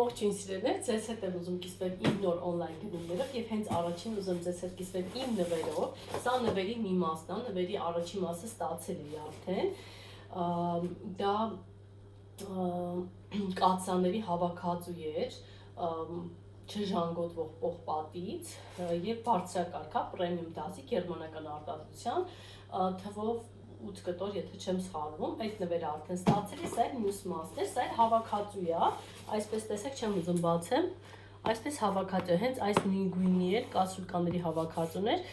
Ողջույն սիրելիներ, ձեզ հետ եմ ուզում կիսվել իմ նոր օնլայն գնումներով եւ հենց առաջին ուզում ձեզ հետ կիսվել իմ նվերով։ Սա նվերի մի մասն է, նվերի առաջին մասը ստացել էի արդեն։ Դա կաթսաների հավաքածու էր, չժանգոտվող պողպատից եւ բարձրակարգ պրեմիում դասի գերմանական արտադրության թվով 8 կտոր, եթե չեմ սխալվում, այդ նվերը արդեն ստացել է, սա է մյուս մասն է, սա է հավաքածու է, այսպես տեսեք, չեմ ուզում բացեմ, այսպես հավաքածու է, հենց այս նույն գույնի էր, կասուլկաների հավաքածուն էր,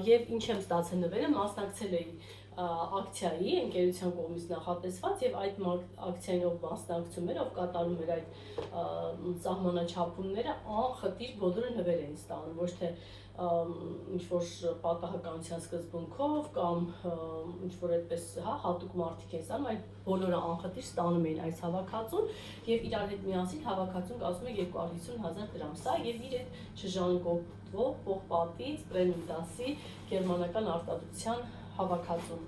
եւ ինչ եմ ստացել նվերը, մասնակցել էի ակցիայի, ընկերության կողմից նախատեսված եւ այդ ակցիային ով մասնակցում էր, ով կատարում էր այդ սահմանաչափումները, անխտիր բոլորը նվեր էին ստանում, ոչ թե ինչ-որ պատահականության սկզբունքով կամ ինչ-որ այդպես հատուկ մարդիկ են ստանում, այլ բոլորը անխտիր ստանում էին այս հավաքածուն եւ իրար հետ միասին հավաքածուն կազմում է 250,000 դրամ, սա եւ իր այդ չժանգոտվող պողպատից պրեմիում դասի գերմանական արտադրության հավաքածուն։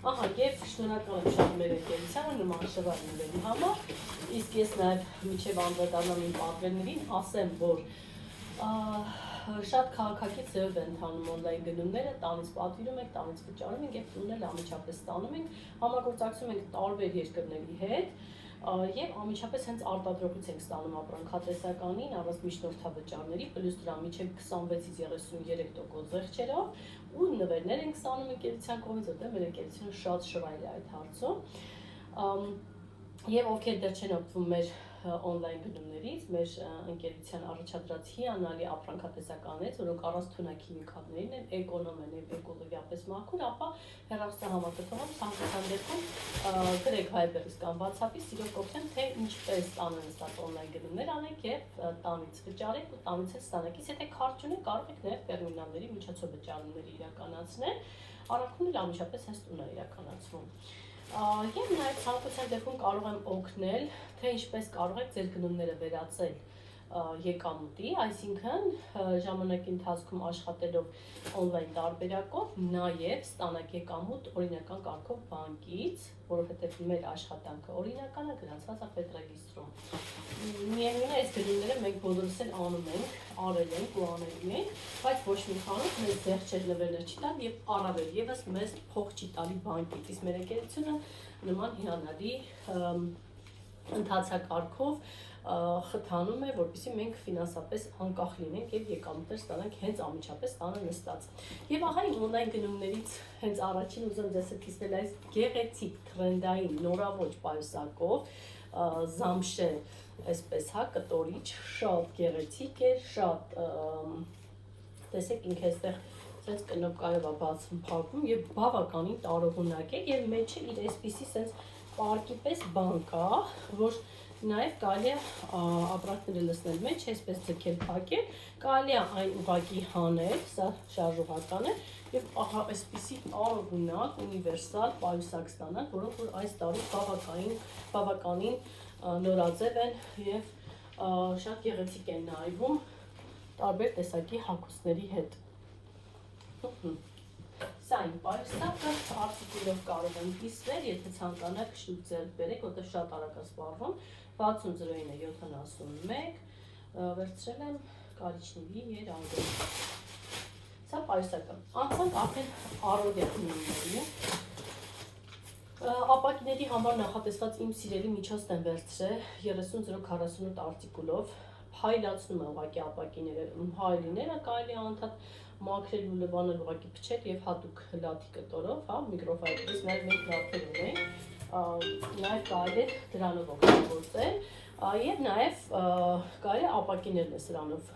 Ահա եւ շնորհակալ եմ շատ մեր ընկերությանը նման շվար նվերի համար, իսկ ես նաեւ միջև անդրադառնամ իմ պատվերներին, ասեմ, որ շատ քաղաքակից ձևով են ընթանում օնլայն գնումները, տանից պատվիրում ենք, տանից վճարում ենք եւ տունն էլ ամիջապես ստանում ենք, համագործակցում ենք տարբեր երկրների հետ եւ ամիջապես հենց արտադրողից ենք ստանում ապրանքատեսականին, առանց միջնորդավճարների, պլյուս դրա միջև 26-ից 33% զեղչերով ու նվերներ ենք ստանում ընկերության կողմից, որտեղ մեր ընկերությունը շատ շռայլ է այդ հարցում։ Եվ ովքեր դեռ չեն օգտվում մեր օնլայն գնումներից, մեր ընկերության առաջադրած հիանալի ապրանքատեսականներից, որոնք առանց թունաքիմիկատներին են, էկոնոմ են եւ էկոլոգիապես մաքուր, ապա հեռախոսահամակարգով ցանկացած դեպքում գրեք Viber-ից կամ WhatsApp-ից, սիրով կօգնեմ, թե ինչպես անընդհատ օնլայն գնումներ անեք եւ տանից վճարեք ու տանից էլ ստանաք։ Եթե քարտ չունեք, կարող եք նաեւ տերմինալների միջոցով վճարումներ իրականացնել, առաքումն էլ ամիջապես հենց տուն է իրականացվում։ Եվ նաև ցանկության դեպքում կարող եմ օգնել, թե ինչպես կարող եք ձեր գնումները վերածել եկամուտի, այսինքն ժամանակի ընթացքում աշխատելով օնլայն տարբերակով, նաև ստանաք եկամուտ օրինական կարգով բանկից, որովհետև մեր աշխատանքը օրինական է, գրանցված է պետրեգիստրում։ Միևնույն է, այս գնումները մենք բոլորս էլ անում ենք, արել ենք ու անելու ենք, բայց ոչ մի խանութ մեզ զեղչեր նվերներ չի տալ եւ առավել եւս մեզ փող չի տալի բանկից, իսկ մեր ընկերությունը նման հիանալի ընթացակարգով խթանում է, որպեսզի մենք ֆինանսապես անկախ լինենք եւ եկամուտներ ստանանք հենց ամիջապես տանը նստած։ Եվ ահա իմ օնլայն գնումներից հենց առաջին ուզում ձեզ կիսվել այս գեղեցիկ թրենդային նորաոճ պայուսակով զամշե, այսպես հա, կտորիչ, շատ գեղեցիկ է, շատ տեսեք ինքը այստեղ sense կնոպկայով է բացում փակում եւ բավականին տարողունակ է եւ մեջը իր այսպիսի sense պարկի պես բան կա, որ նաև կարելի է ապրանքները լցնել մեջ, այսպես ձգել փակել, կարելի է այն ուղղակի հանել, սա շարժողական է եւ ահա այսպիսի տարողունակ ունիվերսալ պայուսակ ստանալ, որոնք որ այս տարի բավականին նորաձև են եւ շատ գեղեցիկ են նայվում տարբեր տեսակի հագուստների հետ։ Սա իմ պայուսակը արտիկուլով կարող եմ կիսվել, եթե ցանկանաք շուտ ձեռք բերեք, որտեղ շատ արագ է սպառվում, 6009 71, վերցրել եմ կարիճնիվի երանգը։ Սա պայուսակը, անցանք արդեն առօրյա գնումների, ապակիների համար նախատեսված իմ սիրելի միջոցն եմ վերցրել 30048 արտիկուլով, փայլացնում է ուղղակի ապակիները, հայելիները կարելի անդադ մաքրել ու լվանել ուղղակի փչել եւ հատուկ լաթի կտորով, հա, միկրոֆայբերից նաեւ մենք լաթեր ունենք, նաեւ կարելի է դրանով օգտագործել եւ նաեւ կարելի է ապակիներն է սրանով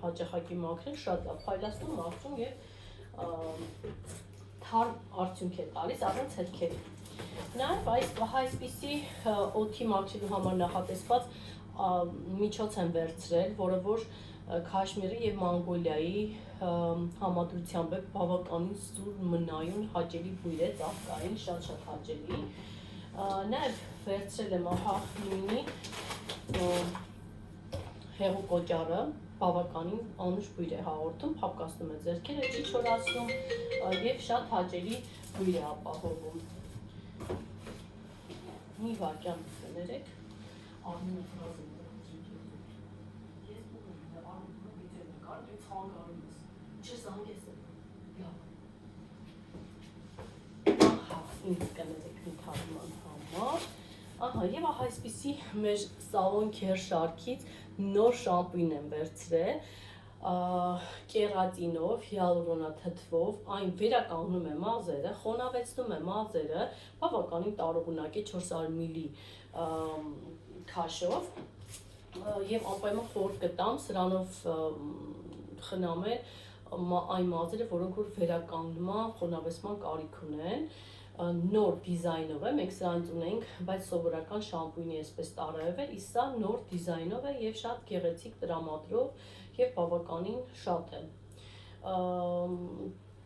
հաճախակի մաքրել, շատ լավ փայլացնում, մաքրում եւ թարմ արդյունք է տալիս առանց հետքերի։ Նաեւ այսպիսի օդի մաքրելու համար նախատեսված միջոց եմ վերցրել, որը որ Քաշմիրի եւ Մոնղոլիայի համադրությամբ է բավականին սուր մնայուն հաճելի բույր է, ծաղկային, շատ հաճելի։ Նաեւ վերցրել եմ ահա նույնի հեղուկ օճառը, բավականին անուշ բույր է հաղորդում, փափկացնում է ձեռքերը, չի չորացնում եւ շատ հաճելի բույր է ապահովում։ Մի վարքյան կներեք, առնում եմ ֆրազը։ ցանկանում ես։ Չես անգես է։ Լավ։ Ահա, ինձ կներեք ընդհանրման համար։ Ահա, եւ ահա այսպիսի մեր սալոն քեր շարքից նոր շամպույն եմ վերցրել, կերատինով, հիալուրոնաթթվով, այն վերականգնում է մազերը, խոնավեցնում է մազերը, բավականին տարողունակ է 400 մլ քաշով եւ անպայման խորտ կտամ սրանով խնամել այն մազերը, որոնք որ վերականգնման, խոնավեցման կարիք ունեն, նոր դիզայնով է, մենք սրանից ունենք, բայց սովորական շամպույնի այսպես տարայով է, իսկ սա նոր դիզայնով է եւ շատ գեղեցիկ տրամադրով եւ բավականին շատ է։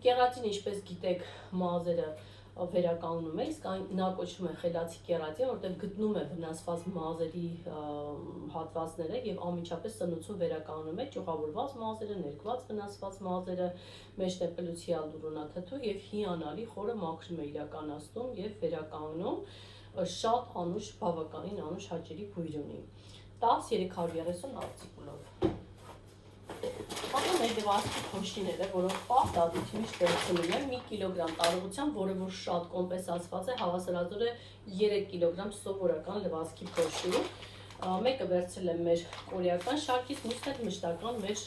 Կերատին, ինչպես գիտեք, մազերը վերականգնում է, իսկ նա կոչվում է խելացի կերատին, որտեղ գտնում է վնասված մազերի հատվածները եւ անմիջապես սնուցում վերականգնում է ճյուղավորված մազերը, ներկված վնասված մազերը, մեջն է պլյուս հիալուրոնաթթու եւ հիանալի խորը մաքրում է իրականացնում եւ վերականգնում, շատ անուշ, բավականին անուշ հաճելի բույր ունի։ 10-330 արտիկուլով։ Ահա մեր լվացքի փոշիները, որոնք պարտադությունից վերցնում եմ 1 կիլոգրամ տարողությամբ, որը որ շատ կոմպենսացված է, հավասարազոր է 3 կիլոգրամ սովորական լվացքի փոշի։ Մեկը վերցրել եմ մեր կորեական շարքից, մյուսն էլ մշտական մեր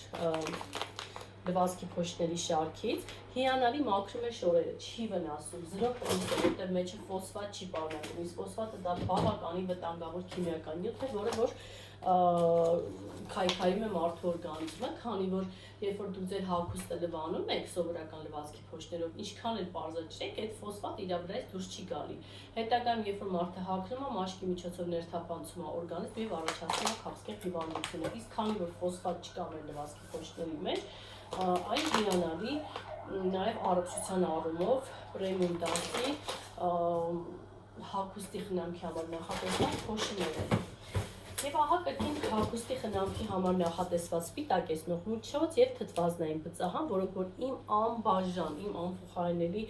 լվացքի փոշիների շարքից։ Հիանալի մաքրում է շորերը, չի վնասում, 0 պրինտ է, որտեղ մեջը ֆոսֆատ չի պարունակում, իսկ ֆոսֆատը դա բավականին վտանգավոր քիմիական նյութ է, որը որ քայքայում է մարդու օրգանիզմը, քանի որ երբ որ դուք ձեր հագուստը լվանում եք սովորական լվացքի փոշիներով, ինչքան էլ պարզաճրեք, այդ ֆոսֆատը իր վրայից դուրս չի գալի։ Հետագայում երբ որ մարդը հագնում է, մաշկի միջոցով ներթափանցում է օրգանիզմ եւ առաջացնում է քաղցկեղ հիվանդություններ, իսկ քանի որ ֆոսֆատ չկա մեր լվացքի փոշիների մեջ, այն հիանալի նաեւ առողջության առումով պրեմիում դասի հագուստի խնամքի համար նախատեսված փոշիներ են։ Եվ ահա կրկին հագուստի խնամքի համար նախատեսված սպիտակեցնող միջոց եւ թթվազնային բծահան, որոնք որ իմ անբաժան, իմ անփոխարինելի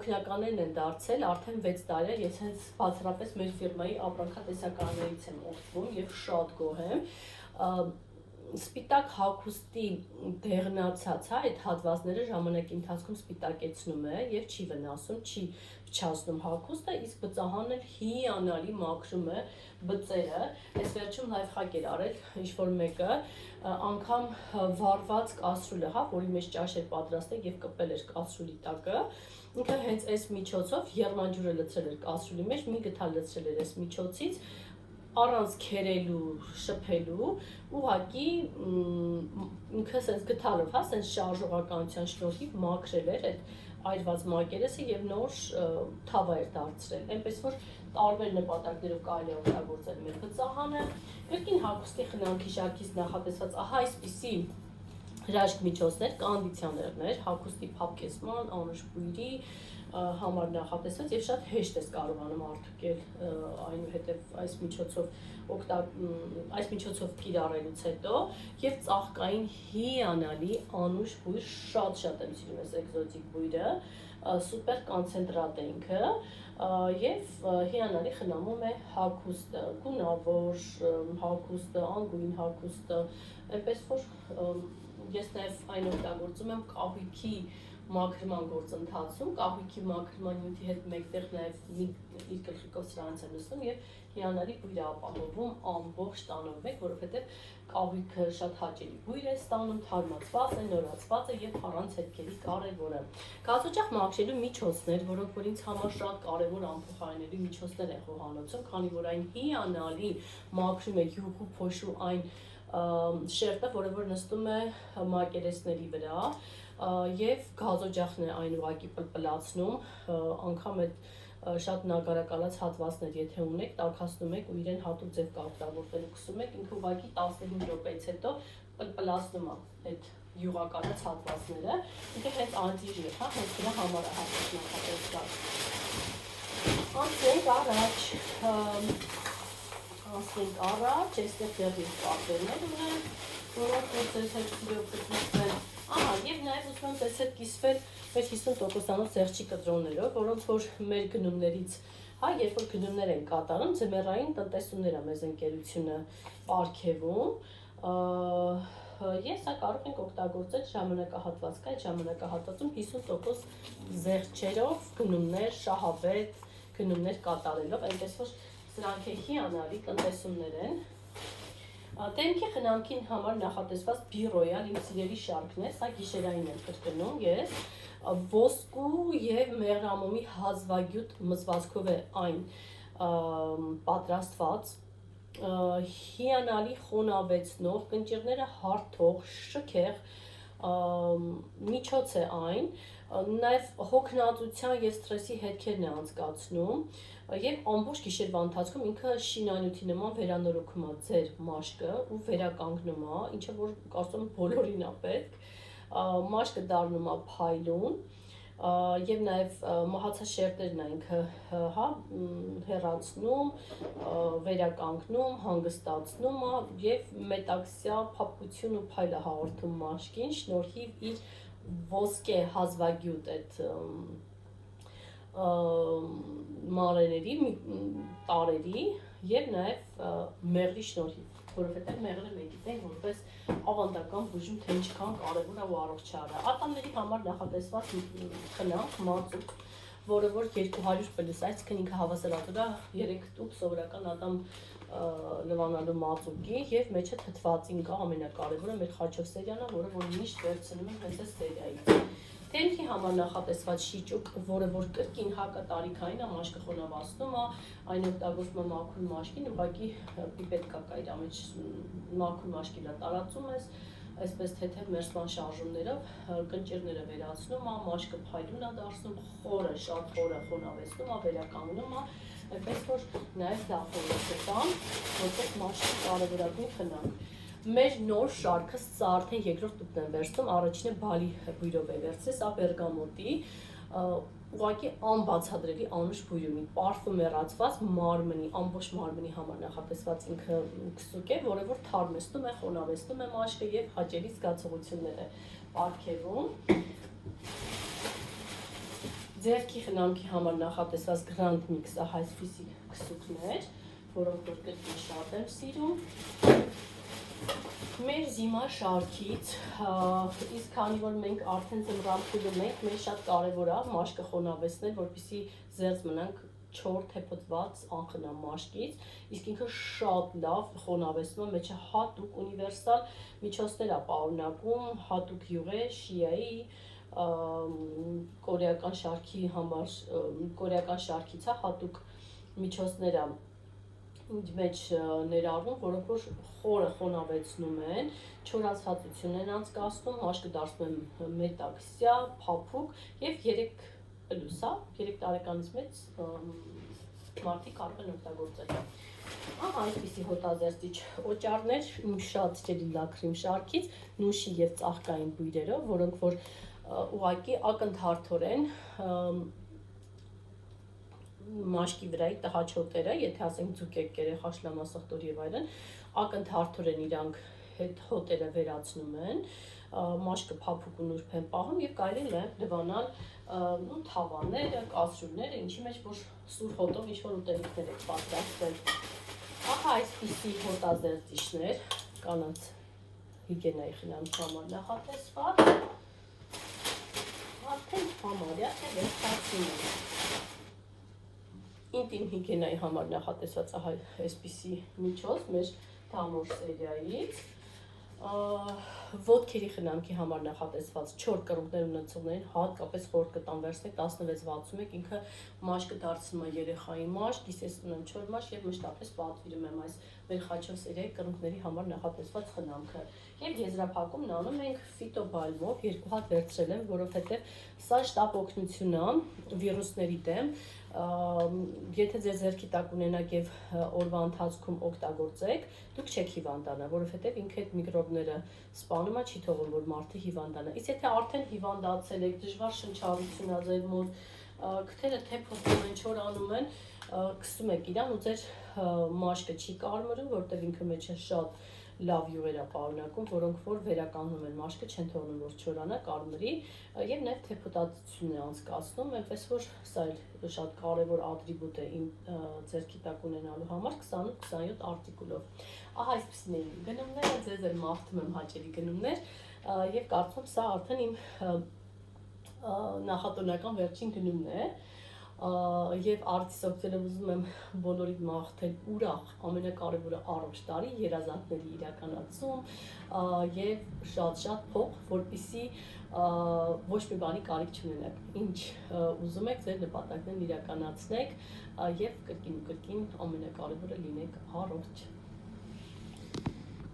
օգնականներն են դարձել արդեն 6 տարի, ես հենց բացառապես մեր ֆիրմայի ապրանքատեսականներից եմ օգտվում եւ շատ գոհ եմ։ Սպիտակ հագուստի դեղնացած, այդ հատվածները ժամանակի ընթացքում սպիտակեցնում է եւ չի վնասում, չի փչացնում հագուստը, իսկ բծահանն էլ հիանալի մաքրում է բծերը։ Այս վերջում լայվ խակ էր արել ինչ-որ մեկը, անգամ վառված կասրուլը, հա, որի մեջ ճաշ էր պատրաստել եւ կպել էր կասրուլի տակը, ինքը հենց այս միջոցով եղմանջուրը լցրել էր կասրուլի մեջ, մի գդալ լցրել էր այս միջոցից, առանց քերելու, շփելու, ուղղակի ինքը sense գտալով, հա, sense շարժողականության շնորհիվ մաքրել էր այդ այրված մակերեսը եւ նոր թավա էր դարձրել։ Այնպես որ տարբեր նպատակներով կարելի է օգտագործել մեր բծահանը։ Կրկին հագուստի խնամքի շարքից նախատեսված ահա այսպիսի հրաշք միջոցներ, կոնդիցիոներներ, հագուստի փափկեցման, անուշ բույրի համար նախատեսված եւ շատ հեշտ է կարողանում արտուկել այնուհետեւ այս միջոցով կիրառելուց հետո եւ ծաղկային հիանալի անուշ բույր, շատ եմ սիրում այս էկզոտիկ բույրը, սուպեր կոնցենտրատ է ինքը եւ հիանալի խնամում է հագուստը, գունավոր հագուստը, անգույն հագուստը, այնպես որ ես նաեւ այն օգտագործում եմ կահույքի մաքրման գործընթացում, կահույքի մաքրման նյութի հետ մեկտեղ նաև իր գլխիկով սրանց եմ լցնում եւ հիանալի բույր է ապահովում ամբողջ տանով մեկ, որովհետեւ կահույքը շատ հաճելի բույր է ստանում, թարմացված է, նորացված է եւ առանց հետքերի կարեւոր է։ Գազօջախ մաքրելու միջոցներ, որոնք որ ինձ համար շատ կարեւոր անփոխարինելի միջոցներ են խոհանոցում, քանի որ այն հիանալի մաքրում է յուղու փոշու այն շերտը, որը որ նստում է մակերեսների վրա, եւ գազօջախն է այն ուղակի պլպլացնում, անգամ այդ շատ նագարակալած հատվածներ եթե ունեք, տաքացնում եք ու իրեն հատուկ ձև կարգավորել ու քսում եք, ինքը ուղակի 15 րոպեից հետո պլպլացնում է այդ յուղակալած հատվածները, ինքը հենց անտիժի է, հա, հենց դրա համար է հատուկ նախատեսված։ Անցնենք առաջ, այստեղ դեռ կապերներ ունեն, որոնք որ ձեզ հետ սիրով կկիսվեն, ահա, եւ նաեւ ուզում եմ ձեզ հետ կիսվել մեր 50%-անոց զեղչի կտրոններով, որոնց որ մեր գնումներից, հա, երբ որ գնումներ են կատարում, ձմեռային տնտեսումներ է մեզ ընկերությունը պարգևում, Ես սա կարող ենք օգտագործել ժամանակահատված կա, այդ ժամանակահատվածում 50% զեղչերով գնումներ, շահավետ գնումներ կատարելով, այնպես որ սրանք է հիանալի տնտեսումներ են։ Դեմքի խնամքին համար նախատեսված Be-Royal իմ սիրելի շարքն է, սա գիշերային եմ կրկնում ես, ոսկու եւ մեղրամոմի հազվագյուտ մզվածքով է այն պատրաստված, հիանալի խոնավեցնող, կնճիռները հարթող, շքեղ միջոց է այն, նաև հոգնածության եւ սթրեսի հետքերն է անցկացնում եւ ամբողջ գիշերվա ընթացքում ինքը շինանյութի նման վերանորոգում է ձեր մաշկը ու վերականգնում է, ինչը որ կարծում եմ բոլորին է պետք, մաշկը դառնում է փայլուն եւ նաեւ մահացած շերտերն է ինքը հա հեռացնում, վերականգնում, հանգստացնում է եւ մետաքսյա փափություն ու փայլ է հաղորդում մաշկին շնորհիվ իր ոսկե հազվագյուտ այդ մանրէների, տարերի եւ նաեւ մեղրի շնորհիվ, որովհետեւ մեղրը մենք գիտենք որպես ավանդական բուժում թե ինչքան կարեւոր է ու առողջարար է։ Ատամների համար նախատեսված խնամք, մածուկ, որը որ 200 պլյուս, այսինքն ինքը հավասարատուր է 3 սովորական ատամ լվանալու մածուկի եւ մեջը թթվածին կա ամենակարևորը մեր խաչով սերիանը, որը որ միշտ վերցնում ենք հենց այս սերիայից։ Դեմքի համար նախատեսված շիճուկ, որը որ կրկին հակատարիքային է, մաշկը խոնավացնում է, այն օգտագործում է մաքուր մաշկին, ուղղակի պիպետ կա իր մեջ մաքուր մաշկի վրա տարածում ես, այսպես թեթև մերսման շարժումներով կնճիռները վերացնում է, մաշկը փայլուն է դարձնում, խորը, շատ խորը խոնավեցնում է, վերականգնում է, այնպես որ նաև դա խորը տան, որտեղ մաշկի կարևորագույն խնամք։ Մեր նոր շարքը սա արդեն երկրորդ տուփն եմ վերցնում, առաջինը բալի բույրով է վերցրել, սա բերգամոտի, ուղղակի անբացատրելի անուշ բույրումի, պարֆումերացված մարմնի, ամբողջ մարմնի համար նախատեսված ինքը քսուկ է, որը որ թարմեցնում է, խոնավեցնում է մաշկը եւ հաճելի զգացողություններ է պարգևում։ Ձեռքի խնամքի համար նախատեսված Grand Mix-ը High Physique քսուկներ, որոնք որ կրկին շատ եմ սիրում։ Մեր զիմա շարքից, իսկ քանի որ մենք արդեն ձմռան փուլում ենք, մեր շատ կարևոր է մաշկը խոնավեցնել, որպեսզի զերծ մնանք չոր թեփոտված անխնամ մաշկից, իսկ ինքը շատ լավ խոնավեցնում է, մեջը հատուկ ունիվերսալ միջոցներ է պարունակում, հատուկ յուղեր, շիայի, կորեական շարքի համար, կորեական շարքից է հատուկ միջոցներ է մեջ ներառվում, որոնք որ խորը խոնավեցնում են, չորացվածություն են անցկացնում, մաշկը դարձնում է մետաքսյա, փափուկ եւ 3 պլյուս, 3 տարեկանից մեծ մարդիկ կարող են օգտագործել։ Ահա այսպիսի հոտազերծիչ օճառներ իմ շատ ջելի լաքրիմ շարքից, նուշի եւ ծաղկային բույրերով, որոնք որ ուղղակի ակնթարթորեն մաշկի վրայի տհաճոտերը, եթե ասենք ձուկեք, երեխա, շլամասախտոր եւ այլն, ակնթարթորեն իրանք հետ հոտերը վերացնում են, մաշկը փափուկ ու նուրբ են պահում եւ կարելի է լվանալ թավաները, կասրուլները, ինչի մեջ որ սուր հոտով ինչ-որ ուտելիքներ եք պատրաստել։ Ահա այսպիսի հոտազերծիչներ կանանց հիգիենայի խնամքի համար նախատեսված։ Արդեն համարյա թե վերջացնում ենք։ Ինտիմ հիգիենայի համար նախատեսված այսպիսի միջոց մեր Դամոր սերիայից, ոտքերի խնամքի համար նախատեսված 4 կռունկներ ունեցողներին հատկապես խորտ կտան վերցնեք 16-61, ինքը մաշկը դարձնում է երեխայի մաշկ, իսկ ես ունեմ 4 մաշկ եւ մշտապես պատվիրում եմ այս մեր խաչով սերիայի կռունկների համար նախատեսված խնամքը։ Եվ եզրափակումն անում ենք ֆիտոբալմով, 2 հատ վերցրել եմ, որովհետեւ սա շտապ օգնություն է վիրուսների դեմ, եթե ձեր ձեռքի տակ ունենաք եւ օրվա ընթացքում օգտագործեք, դուք չեք հիվանդանա, որովհետեւ ինքը այդ միկրոբները սպանում է, չի թողում որ մարդը հիվանդանա։ Իսկ եթե արդեն հիվանդացել եք, դժվար շնչառություն ա ձեր մոտ, քթերը թեփոտում են, չորանում են, քսում եք իրան ու ձեր մաշկը չի կարմրում, որտեղ ինքը մեջը շատ լավ յուղեր է պարունակում, որոնք որ վերականգնում են մաշկը, չեն թողնում որ չորանա, կարմրի, եւ նաեւ թեփոտացություն է անցկացնում, այնպես որ սա էլ շատ կարեւոր ատրիբուտ է իմ ձեռքի տակ ունենալու համար 28-27 արտիկուլով։ Ահա այսպեսին է իմ գնումները, ձեզ էլ մաղթում եմ հաճելի գնումներ եւ կարծում սա արդեն իմ նախատոնական վերջին գնումն է եւ արդյոք ուզում եմ բոլորիդ մաղթել ուրախ ամենակարևորը առողջ տարի, երազանքների իրականացում եւ շատ փող, որպեսզի ոչ մի բանի կարիք չունենաք։ Ինչ ուզում եք ձեր նպատակներն իրականացնեք եւ կրկին ամենակարևորը լինեք առողջ։